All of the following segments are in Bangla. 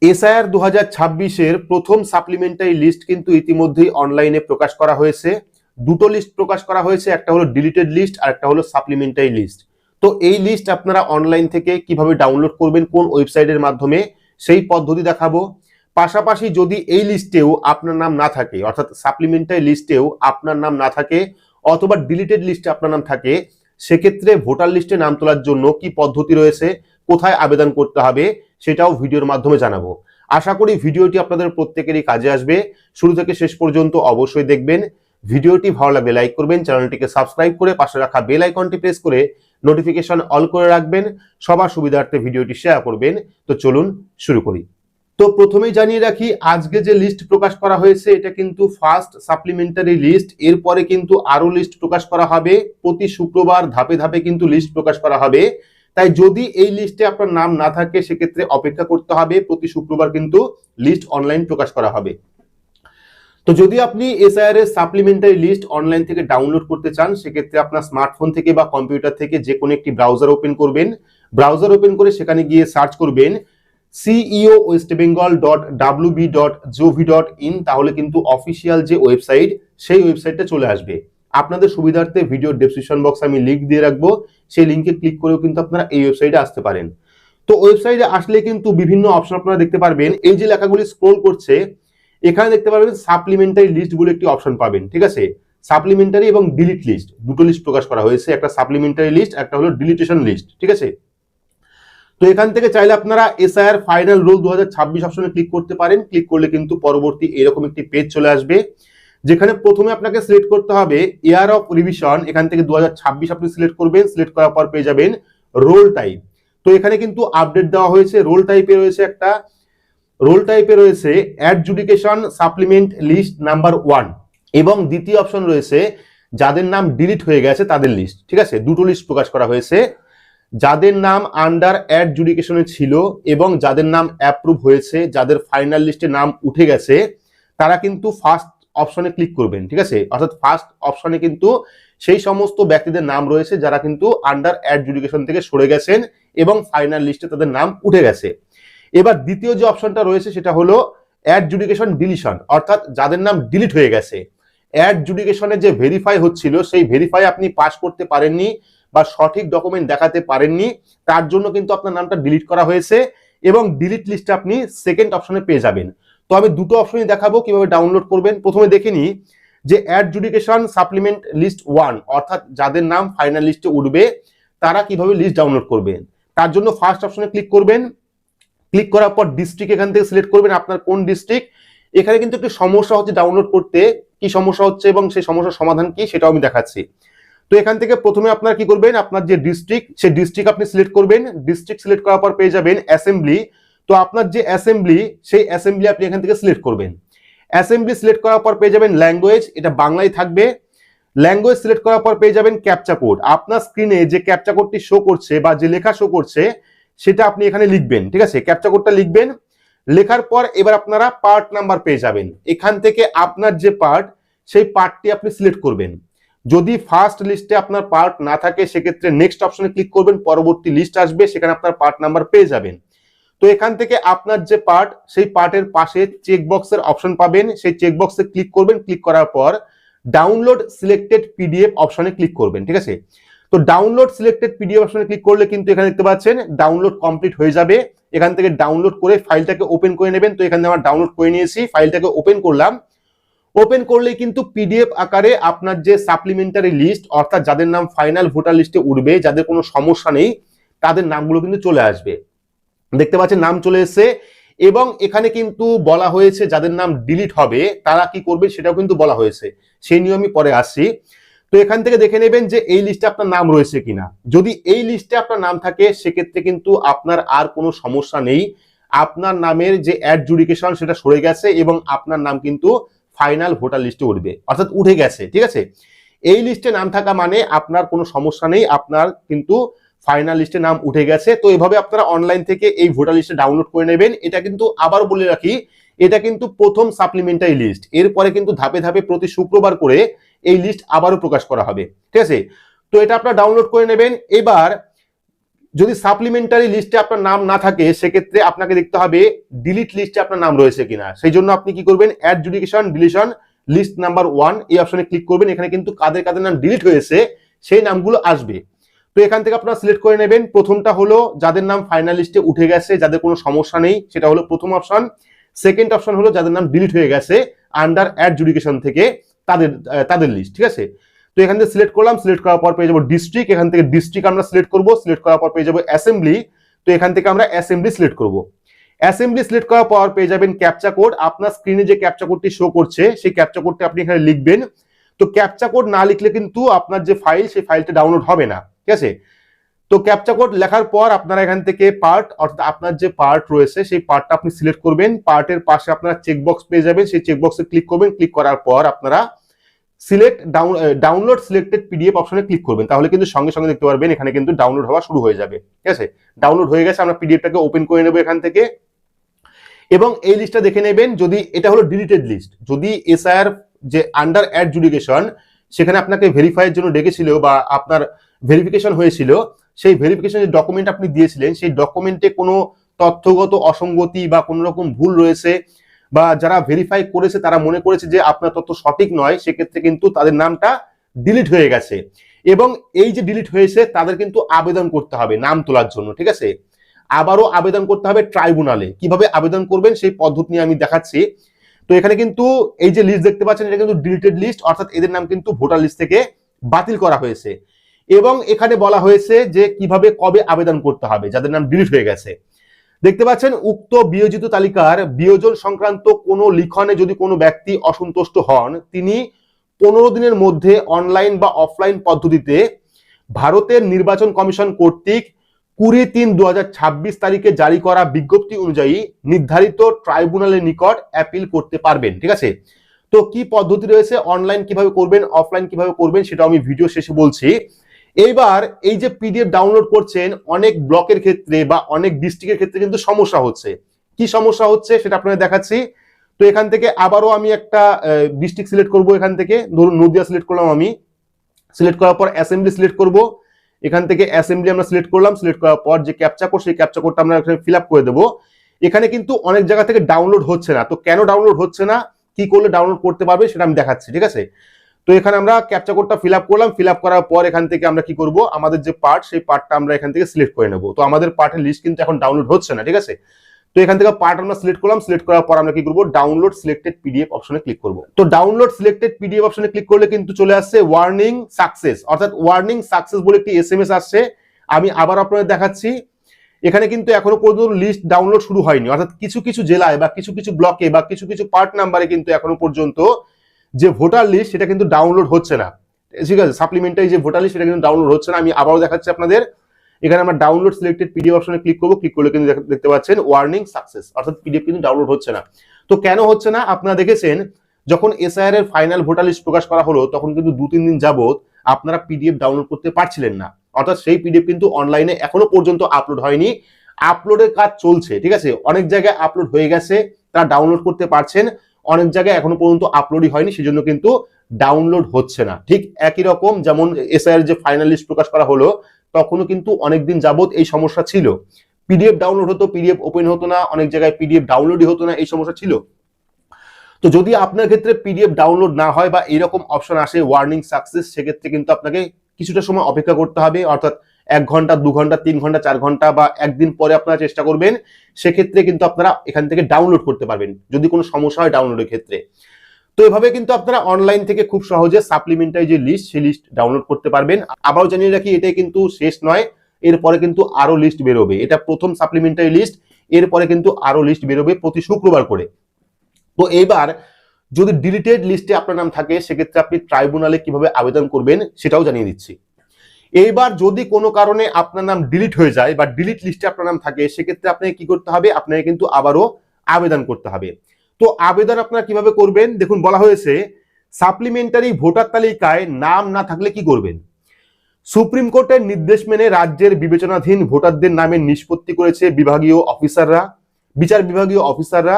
এসআইআর 2026-এর প্রথম সাপ্লিমেন্টারি লিস্ট কিন্তু ইতিমধ্যেই অনলাইনে প্রকাশ করা হয়েছে। দুটো লিস্ট প্রকাশ করা হয়েছে, একটা হলো ডিলিটেড লিস্ট আর একটা হলো সাপ্লিমেন্টারি লিস্ট। তো এই লিস্ট আপনারা অনলাইন থেকে কিভাবে ডাউনলোড করবেন, কোন ওয়েবসাইটের মাধ্যমে, সেই পদ্ধতি দেখাবো। পাশাপাশি যদি এই লিস্টেও আপনার নাম না থাকে, অর্থাৎ সাপ্লিমেন্টারি লিস্টেও আপনার নাম না থাকে অথবা ডিলিটেড লিস্টে আপনার নাম থাকে, সেক্ষেত্রে ভোটার লিস্টে নাম তোলার জন্য কি পদ্ধতি রয়েছে, কোথায় আবেদন করতে হবে, সেটাও ভিডিওর মাধ্যমে জানাবো। আশা করি ভিডিওটি আপনাদের প্রত্যেকেরই কাজে আসবে। শুরু থেকে শেষ পর্যন্ত অবশ্যই দেখবেন। ভিডিওটি ভালো লাগলে লাইক করবেন, চ্যানেলটিকে সাবস্ক্রাইব করে পাশে রাখা বেল আইকনটি প্রেস করে নোটিফিকেশন অল করে রাখবেন, সবার সুবিধার্থে ভিডিওটি শেয়ার করবেন। তো চলুন শুরু করি। তো প্রথমেই জানিয়ে রাখি, আজকে যে লিস্ট প্রকাশ করা হয়েছে এটা কিন্তু ফার্স্ট সাপ্লিমেন্টারি লিস্ট। এরপরে কিন্তু আরো লিস্ট প্রকাশ করা হবে, প্রতি শুক্রবার ধাপে ধাপে কিন্তু লিস্ট প্রকাশ করা হবে। তাই যদি এই লিস্টে আপনার নাম না থাকে সেক্ষেত্রে অপেক্ষা করতে হবে, প্রতি শুক্রবার কিন্তু লিস্ট অনলাইন প্রকাশ করা হবে। তো যদি আপনি এসআইআর এর সাপ্লিমেন্টারি লিস্ট অনলাইন থেকে ডাউনলোড করতে চান, সেক্ষেত্রে আপনার স্মার্টফোন থেকে বা কম্পিউটার থেকে যে কোনো একটি ব্রাউজার ওপেন করবেন। ব্রাউজার ওপেন করে সেখানে গিয়ে সার্চ করবেন ceowestbengal.wb.gov.in, তাহলে কিন্তু অফিসিয়াল যে ওয়েবসাইট সেই ওয়েবসাইটটা চলে আসবে। আপনাদের সুবিধার্থে ভিডিও ডেসক্রিপশন বক্সে আমি লিংক দিয়ে রাখবো, সেই লিংকে ক্লিক করেও কিন্তু আপনারা এই ওয়েবসাইটে আসতে পারেন। তো ওয়েবসাইটে আসলে কিন্তু বিভিন্ন অপশন আপনারা দেখতে পারবেন। এই যে লেখাগুলি স্ক্রোল করছে, এখানে দেখতে পারবেন সাপ্লিমেন্টারি লিস্ট বলে একটি অপশন পাবেন, ঠিক আছে। সাপ্লিমেন্টারি এবং ডিলিট লিস্ট, দুটো লিস্ট প্রকাশ করা হয়েছে, একটা সাপ্লিমেন্টারি লিস্ট, একটা হলো ডিলিটেশন লিস্ট, ঠিক আছে। তো এখান থেকে চাইলে আপনারা এসআইআর ফাইনাল রোল 2026 অপশনে ক্লিক করতে পারেন। ক্লিক করলে কিন্তু পরবর্তী এরকম একটি পেজ চলে আসবে, যেখানে প্রথমে আপনাকে সিলেক্ট করতে হবে ইয়ার অফ রিভিশন। এখান থেকে 2026 আপনি সিলেক্ট করবেন। সিলেক্ট করার পর পেয়ে যাবেন রোল টাইপ। তো এখানে কিন্তু আপডেট দেওয়া হয়েছে। রোল টাইপে রয়েছে অ্যাডজুডিকেশন সাপ্লিমেন্ট লিস্ট নাম্বার 1 এবং দ্বিতীয় অপশন রয়েছে যাদের নাম ডিলিট হয়ে গেছে তাদের লিস্ট, ঠিক আছে। দুটো লিস্ট প্রকাশ করা হয়েছে, যাদের নাম আন্ডার অ্যাডজুডিকেশনে ছিল এবং যাদের নাম অ্যাপ্রুভ হয়েছে, যাদের ফাইনাল লিস্টে নাম উঠে গেছে, তারা কিন্তু ফার্স্ট অপশনে ক্লিক করবেন, ঠিক আছে। অর্থাৎ ফার্স্ট অপশনে কিন্তু সেই সমস্ত ব্যক্তিদের নাম রয়েছে যারা কিন্তু আন্ডার অ্যাডজুডিকেশন থেকে সরে গেছেন এবং ফাইনাল লিস্টে তাদের নাম উঠে গেছে। এবার দ্বিতীয় যে অপশনটা রয়েছে সেটা হলো অ্যাডজুডিকেশন ডিলিশন, অর্থাৎ যাদের নাম ডিলিট হয়ে গেছে। অ্যাডজুডিকেশনে যে ভেরিফাই হচ্ছিল সেই ভেরিফাই আপনি পাস করতে পারেননি বা সঠিক ডকুমেন্ট দেখাতে পারেননি, তার জন্য কিন্তু আপনার নামটা ডিলিট করা হয়েছে এবং ডিলিট লিস্টে আপনি সেকেন্ড অপশনে পেয়ে যাবেন। তো আমি দুটো অপশনই দেখাবো কিভাবে ডাউনলোড করবেন। প্রথমে দেখে নিই যে অ্যাডজুডিকেশন সাপ্লিমেন্ট লিস্ট 1, অর্থাৎ যাদের নাম ফাইনাল লিস্টে উঠবে তারা কিভাবে লিস্ট ডাউনলোড করবেন। তার জন্য ফার্স্ট অপশনে ক্লিক করবেন। ক্লিক করার পর ডিস্ট্রিক্ট এখান থেকে সিলেক্ট করবেন, আপনার কোন ডিস্ট্রিক্ট। এখানে কিন্তু একটু সমস্যা হচ্ছে ডাউনলোড করতে, কি সমস্যা হচ্ছে এবং সেই সমস্যার সমাধান কি সেটাও আমি দেখাচ্ছি। তো এখান থেকে প্রথমে আপনারা কি করবেন, আপনার যে ডিস্ট্রিক্ট সেই ডিস্ট্রিক্ট আপনি সিলেক্ট করবেন। ডিস্ট্রিক্ট সিলেক্ট করার পর পেয়ে যাবেন অ্যাসেম্বলি। তো আপনার যে অ্যাসেম্বলি সেই অ্যাসেম্বলি আপনি এখান থেকে সিলেক্ট করবেন। অ্যাসেম্বলি সিলেক্ট করার পর পেয়ে যাবেন ল্যাঙ্গুয়েজ, এটা বাংলায় থাকবে। ল্যাঙ্গুয়েজ সিলেক্ট করার পর পেয়ে যাবেন ক্যাপচা কোড। আপনার স্ক্রিনে যে ক্যাপচা কোডটি শো করছে বা যে লেখা শো করছে সেটা আপনি এখানে লিখবেন, ঠিক আছে। ক্যাপচা কোডটা লিখবেন। লেখার পর এবার আপনারা পার্ট নাম্বার পেয়ে যাবেন। এখান থেকে আপনার যে পার্ট সেই পার্টটি আপনি সিলেক্ট করবেন। যদি ফার্স্ট লিস্টে আপনার পার্ট না থাকে সেক্ষেত্রে নেক্সট অপশনে ক্লিক করবেন, পরবর্তী লিস্ট আসবে, সেখানে আপনার পার্ট নাম্বার পেয়ে যাবেন। তো এখান থেকে আপনার যে পার্ট সেই পার্টের পাশে চেকবক্সের অপশন পাবেন, সেই চেকবক্সে ক্লিক করবেন। ক্লিক করার পর ডাউনলোড সিলেক্টেড পিডিএফ অপশনে ক্লিক করবেন, ঠিক আছে। তো ডাউনলোড সিলেক্টেড পিডিএফ অপশনে ক্লিক করলে কিন্তু এখানে দেখতে পাচ্ছেন ডাউনলোড কমপ্লিট হয়ে যাবে। এখান থেকে ডাউনলোড করে ফাইলটাকে ওপেন করে নেবেন। তো এখানে আমার ডাউনলোড করে নিয়েছি, ফাইলটাকে ওপেন করলাম। ওপেন করলেই কিন্তু পিডিএফ আকারে আপনার যে সাপ্লিমেন্টারি লিস্ট, অর্থাৎ যাদের নাম ফাইনাল ভোটার লিস্টে উঠবে, যাদের কোনো সমস্যা নেই, তাদের নামগুলো কিন্তু চলে আসবে। দেখতে পাচ্ছেন নাম চলে এসেছে এবং এখানে কিন্তু বলা হয়েছে যাদের নাম ডিলিট হবে তারা কি করবে সেটাও কিন্তু বলা হয়েছে, সেই নিয়ে আমি পরে আসছি। তো এখান থেকে দেখে নেবেন যে এই লিস্টে আপনার নাম রয়েছে কিনা। যদি এই লিস্টে আপনার নাম থাকে সেক্ষেত্রে কিন্তু আপনার আর কোনো সমস্যা নেই। আপনার নামের যে অ্যাডজুডিকেশন সেটা সরে গেছে এবং আপনার নাম কিন্তু ফাইনাল ভোটার লিস্টে উঠবে, অর্থাৎ উঠে গেছে, ঠিক আছে। এই লিস্টে নাম থাকা মানে আপনার কোনো সমস্যা নেই, আপনার কিন্তু ফাইনাল লিস্টে নাম উঠে গেছে। তো এভাবে আপনারা অনলাইন থেকে এই ভোটার লিস্টে ডাউনলোড করে নেবেন। এটা কিন্তু আবার বলে রাখি, এটা কিন্তু প্রথম সাপ্লিমেন্টারি লিস্ট। এরপরে কিন্তু ধাপে ধাপে প্রতি শুক্রবার করে এই লিস্ট আবারও প্রকাশ করা হবে, ঠিক আছে। তো এটা আপনারা ডাউনলোড করে নেবেন। এবার যদি সাপ্লিমেন্টারি লিস্টে আপনার নাম না থাকে সেক্ষেত্রে আপনাকে দেখতে হবে ডিলিট লিস্টে আপনার নাম রয়েছে কিনা। সেই জন্য আপনি কি করবেন, অ্যাডজুডিকেশন ডিলিশন লিস্ট নাম্বার 1 এই অপশনে ক্লিক করবেন। এখানে কিন্তু কাদের কাদের নাম ডিলিট হয়েছে সেই নামগুলো আসবে। তো এখান থেকে আপনারা সিলেক্ট করে নেবেন। প্রথমটা হলো যাদের নাম ফাইনাল লিস্টে উঠে গেছে, যাদের কোনো সমস্যা নেই, সেটা হলো প্রথম অপশন। সেকেন্ড অপশন হলো যাদের নাম ডিলিট হয়ে গেছে আন্ডার অ্যাডজুডিকেশন থেকে, তাদের লিস্ট। ঠিক আছে, তো এখান থেকে সিলেক্ট করলাম। সিলেক্ট করার পর পেয়ে যাবো ডিস্ট্রিক্ট। এখান থেকে ডিস্ট্রিক্ট আমরা সিলেক্ট করব। সিলেক্ট করার পর পেয়ে যাবো অ্যাসেম্বলি। তো এখান থেকে আমরা অ্যাসেম্বলি সিলেক্ট করব। অ্যাসেম্বলি সিলেক্ট করার পর পেয়ে যাবেন ক্যাপচা কোড। আপনার স্ক্রিনে যে ক্যাপচা কোডটি শো করছে সেই ক্যাপচা কোডটি আপনি এখানে লিখবেন। তো ক্যাপচা কোড না লিখলে কিন্তু আপনার যে ফাইল সেই ফাইলটা ডাউনলোড হবে না। ঠিক আছে, তো ক্যাপচা কোড লেখার পর আপনারা এখান থেকে পার্ট, অর্থাৎ আপনার যে পার্ট রয়েছে সেই পার্টটা আপনি সিলেক্ট করবেন। পার্টের পাশে আপনারা চেকবক্স পেয়ে যাবেন, সেই চেকবক্সে ক্লিক করবেন। ক্লিক করার পর আপনারা সিলেক্ট ডাউনলোড সিলেক্টেড পিডিএফ অপশনে ক্লিক করবেন। তাহলে কিন্তু সঙ্গে সঙ্গে দেখতে পারবেন এখানে কিন্তু ডাউনলোড হওয়া শুরু হয়ে যাবে। ঠিক আছে, ডাউনলোড হয়ে গেছে। আমরা পিডিএফটাকে ওপেন করে নেব এখান থেকে এবং এই লিস্টটা দেখে নেবেন। যদি এটা হলো ডিলিটেড লিস্ট, যদি এসআইআর যে আন্ডার অ্যাডজুডিকেশন সেখানে আপনাকে ভেরিফাইয়ের জন্য ডেকেছিল বা আপনার ভেরিফিকেশন হয়েছিল, সেই ভেরিফিকেশন যে ডকুমেন্ট আপনি দিয়েছিলেন সেই ডকুমেন্টে কোনো তথ্যগত অসঙ্গতি বা কোনো রকম ভুল রয়েছে, বা যারা ভেরিফাই করেছে তারা মনে করেছে যে আপনার তথ্য সঠিক নয়, সেক্ষেত্রে কিন্তু তাদের নামটা ডিলিট হয়ে গেছে। এবং এই যে ডিলিট হয়েছে তাদের কিন্তু আবেদন করতে হবে নাম তোলার জন্য। ঠিক আছে, আবারও আবেদন করতে হবে ট্রাইব্যুনালে। কিভাবে আবেদন করবেন সেই পদ্ধতি নিয়ে আমি দেখাচ্ছি। তো এখানে কিন্তু এই যে লিস্ট দেখতে পাচ্ছেন এটা কিন্তু ডিলিটেড লিস্ট, অর্থাৎ এদের নাম কিন্তু ভোটার লিস্ট থেকে বাতিল করা হয়েছে। এবং এখানে বলা হয়েছে যে কিভাবে কবে আবেদন করতে হবে যাদের নাম ডিলিট হয়ে গেছে। দেখতে পাচ্ছেন উক্ত বিয়োজিত তালিকার বিয়োজন সংক্রান্ত কোনো লিখনে যদি কোনো ব্যক্তি অসন্তুষ্ট হন, তিনি 15 দিনের মধ্যে অনলাইন বা অফলাইন পদ্ধতিতে ভারতের নির্বাচন কমিশন কর্তৃক 20/3/2026 তারিখে জারি করা বিজ্ঞপ্তি অনুযায়ী নির্ধারিত ট্রাইব্যুনালের নিকট অ্যাপিল করতে পারবেন। ঠিক আছে, তো কি পদ্ধতি রয়েছে, অনলাইন কিভাবে করবেন, অফলাইন কিভাবে করবেন সেটা আমি ভিডিও শেষে বলছি। এইবার এই যে পিডিএফ ডাউনলোড করছেন, অনেক ব্লকের ক্ষেত্রে বা অনেক ডিস্ট্রিক্টের ক্ষেত্রে কিন্তু সমস্যা হচ্ছে। কি সমস্যা হচ্ছে সেটা আপনাদের দেখাচ্ছি। তো এখান থেকে আবারও আমি একটা ডিস্ট্রিক্ট সিলেক্ট করব। এখান থেকে ধরুন নদিয়া সিলেক্ট করলাম আমি। সিলেক্ট করার পর অ্যাসেম্বলি সিলেক্ট করব। এখান থেকে অ্যাসেম্বলি আমরা সিলেক্ট করলাম। সিলেক্ট করার পর যে ক্যাপচা কোড সেই ক্যাপচা কোডটা আমরা এখানে ফিল আপ করে দেবো। এখানে কিন্তু অনেক জায়গা থেকে ডাউনলোড হচ্ছে না। তো কেন ডাউনলোড হচ্ছে না, কি করলে ডাউনলোড করতে পারবে সেটা আমি দেখাচ্ছি। ঠিক আছে, তো এখানে আমরা ক্যাপচা কোডটা ফিল আপ করলাম। ফিল আপ করার পর এখান থেকে আমরা কি করব, আমাদের যে পার্ট সেই পার্টটা আমরা এখান থেকে সিলেক্ট করে নেব। তো আমাদের পার্টের লিস্ট কিন্তু এখন ডাউনলোড হচ্ছে না। ঠিক আছে, তো এখান থেকে পার্ট আমরা সিলেক্ট করলাম। সিলেক্ট করার পর আমরা কি করব, ডাউনলোড সিলেক্টেড পিডিএফ অপশনে ক্লিক করব। তো ডাউনলোড সিলেক্টেড পিডিএফ অপশনে ক্লিক করলে কিন্তু চলে আসছে ওয়ার্নিং সাকসেস, অর্থাৎ ওয়ার্নিং সাকসেস বলে একটি এসএমএস আসছে। আমি আবার আপনাদের দেখাচ্ছি। এখানে কিন্তু এখনো পর্যন্ত লিস্ট ডাউনলোড শুরু হয়নি, অর্থাৎ কিছু কিছু জেলায় বা কিছু কিছু ব্লকে বা কিছু কিছু পার্ট নাম্বারে কিন্তু এখনো পর্যন্ত যে ভোটার লিস্ট সেটা কিন্তু ডাউনলোড হচ্ছে না। ঠিক আছে, সাপ্লিমেন্টারি যে ভোটার লিস্ট সেটা কিন্তু ডাউনলোড হচ্ছে না। আমি আবারও দেখাচ্ছি আপনাদের। এখানে আমরা ডাউনলোড সিলেক্টেড পিডিএফ অপশনে ক্লিক করব। ক্লিক করলে কিন্তু দেখতে পাচ্ছেন ওয়ার্নিং সাকসেস, অর্থাৎ পিডিএফ কিন্তু ডাউনলোড হচ্ছে না। তো কেন হচ্ছে না, আপনারা দেখেছেন যখন এসআইআর এর ফাইনাল ভোটার লিস্ট প্রকাশ করা হলো তখন কিন্তু 2-3 দিন যাবত আপনারা পিডিএফ ডাউনলোড করতে পারছিলেন না, অর্থাৎ সেই পিডিএফ কিন্তু অনলাইনে এখনো পর্যন্ত আপলোড হয়নি। আপলোডের কাজ চলছে। ঠিক আছে, অনেক জায়গায় আপলোড হয়ে গেছে, তারা ডাউনলোড করতে পারছেন, অনেক জায়গায় এখনো পর্যন্ত আপলোডই হয়নি, সেজন্য কিন্তু ডাউনলোড হচ্ছে না। ঠিক একই রকম যেমন এসআইআর যে ফাইনাল লিস্ট প্রকাশ করা হলো তখনও কিন্তু অনেকদিন যাবত এই সমস্যা ছিল। পিডিএফ ডাউনলোড হতো, পিডিএফ ওপেন হতো না, অনেক জায়গায় পিডিএফ ডাউনলোডই হতো না, এই সমস্যা ছিল। তো যদি আপনার ক্ষেত্রে পিডিএফ ডাউনলোড না হয় বা এরকম অপশন আসে ওয়ার্নিং সাকসেস, সেক্ষেত্রে কিন্তু আপনাকে কিছুটা সময় অপেক্ষা করতে হবে, অর্থাৎ 1 ঘন্টা 2 ঘন্টা 3 ঘন্টা 4 ঘন্টা বা একদিন পরে আপনারা চেষ্টা করবেন। সেক্ষেত্রে কিন্তু আপনারা এখান থেকে ডাউনলোড করতে পারবেন যদি কোনো সমস্যা হয় ডাউনলোডের ক্ষেত্রে। তো এভাবে কিন্তু আপনারা অনলাইন থেকে খুব সহজে সাপ্লিমেন্টারি যে লিস্ট সেই লিস্ট ডাউনলোড করতে পারবেন। আবারও জানিয়ে রাখি এটাই কিন্তু শেষ নয়, এরপরে কিন্তু আরো লিস্ট বেরোবে। এটা প্রথম সাপ্লিমেন্টারি লিস্ট, এরপরে কিন্তু আরো লিস্ট বেরোবে প্রতি শুক্রবার করে। তো এইবার যদি ডিলিটেড লিস্টে আপনার নাম থাকে সেক্ষেত্রে আপনি ট্রাইব্যুনালে কিভাবে আবেদন করবেন সেটাও জানিয়ে দিচ্ছি। এইবার যদি কোনো কারণে আপনার নাম ডিলিট হয়ে যায় বা ডিলিট লিস্টে আপনার নাম থাকে সেক্ষেত্রে আপনাকে কি করতে হবে, আপনাকে কিন্তু আবারও আবেদন করতে হবে। তো আবেদন আপনারা কিভাবে করবেন, দেখুন বলা হয়েছে সাপ্লিমেন্টারি ভোটার তালিকায় নাম না থাকলে কি করবেন। সুপ্রিম কোর্টের নির্দেশ মেনে রাজ্যের বিবেচনাধীন ভোটারদের নামে নিষ্পত্তি করেছে বিভাগীয় অফিসাররা, বিচার বিভাগীয় অফিসাররা।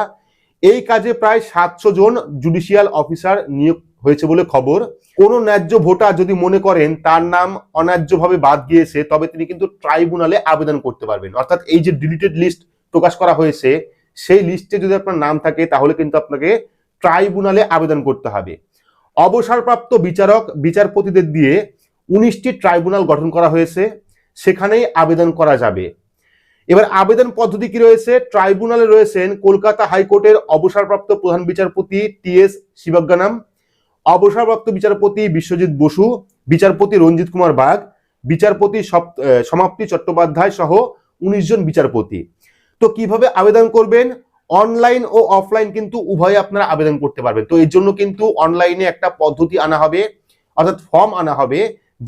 এই কাজে প্রায় 700 জন জুডিশিয়াল অফিসার নিয়োগ হয়েছে বলে খবর। কোনো ন্যায্য ভোটার যদি মনে করেন তার নাম অন্যায্যভাবে বাদ গিয়েছে, তবে তিনি কিন্তু ট্রাইব্যুনালে আবেদন করতে পারবেন। অর্থাৎ এই যে ডিলিটেড লিস্ট প্রকাশ করা হয়েছে, সেই লিস্টে যদি আপনার নাম থাকে তাহলে কিন্তু আপনাকে ট্রাইব্যুনালে আবেদন করতে হবে। অবসরপ্রাপ্ত বিচারক বিচারপতিদের দিয়ে 19টি ট্রাইব্যুনাল গঠন করা হয়েছে, সেখানেই আবেদন করা যাবে। এবার আবেদন পদ্ধতি কি রয়েছে? ট্রাইব্যুনালে রয়েছেন কলকাতা হাইকোর্টের অবসরপ্রাপ্ত প্রধান বিচারপতি টি.এস. শিবজ্ঞানম, অবসরপ্রাপ্ত বিচারপতি বিশ্বজিৎ বসু, বিচারপতি রঞ্জিত কুমার বাগ, বিচারপতি সমাপ্তি চট্টোপাধ্যায় সহ 19 জন বিচারপতি। তো কিভাবে আবেদন করবেন? অনলাইন ও অফলাইন কিন্তু উভয়ে আপনারা আবেদন করতে পারবেন। তো এর জন্য কিন্তু অনলাইনে একটা পদ্ধতি আনা হবে, অর্থাৎ ফর্ম আনা হবে,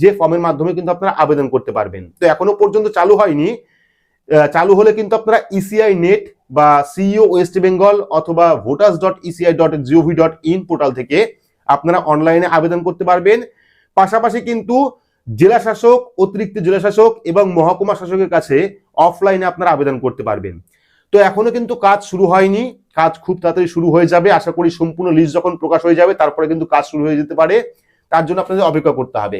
যে ফর্মের মাধ্যমে কিন্তু আপনারা আবেদন করতে পারবেন। তো এখনো পর্যন্ত চালু হয়নি, চালু হলে কিন্তু আপনারা ইসিআই নেট বা সিইও ওয়েস্ট বেঙ্গল অথবা voters.eci.gov.in পোর্টাল থেকে আপনারা অনলাইনে আবেদন করতে পারবেন। পাশাপাশি কিন্তু জেলা শাসক, অতিরিক্ত জেলা শাসক এবং মহকুমা শাসকের কাছে অফলাইনে আপনারা আবেদন করতে পারবেন। তো এখনো কিন্তু কাজ শুরু হয়নি, কাজ খুব তাড়াতাড়ি শুরু হয়ে যাবে। আশা করি সম্পূর্ণ লিস্ট যখন প্রকাশ হয়ে যাবে তারপরে কিন্তু কাজ শুরু হয়ে যেতে পারে, তার জন্য আপনাদের অপেক্ষা করতে হবে।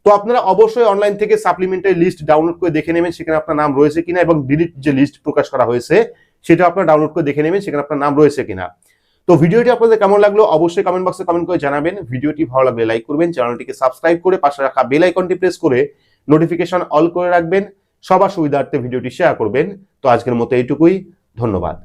তো আপনারা অবশ্যই অনলাইন থেকে সাপ্লিমেন্টারি লিস্ট ডাউনলোড করে দেখে নেবেন সেখানে আপনার নাম রয়েছে কিনা, এবং ডিলিট যে লিস্ট প্রকাশ করা হয়েছে সেটা আপনারা ডাউনলোড করে দেখে নেবেন সেখানে আপনার নাম রয়েছে কিনা। তো ভিডিওটি আপনাদের কেমন লাগলো অবশ্যই কমেন্ট বক্সে কমেন্ট করে জানাবেন। ভিডিওটি ভালো লাগলে লাইক করবেন, চ্যানেলটিকে সাবস্ক্রাইব করে পাশে রাখা বেল আইকনটি প্রেস করে নোটিফিকেশন অল করে রাখবেন। সবার সুবিধার্থে ভিডিওটি শেয়ার করবেন। তো আজকের মতো এইটুকুই, ধন্যবাদ।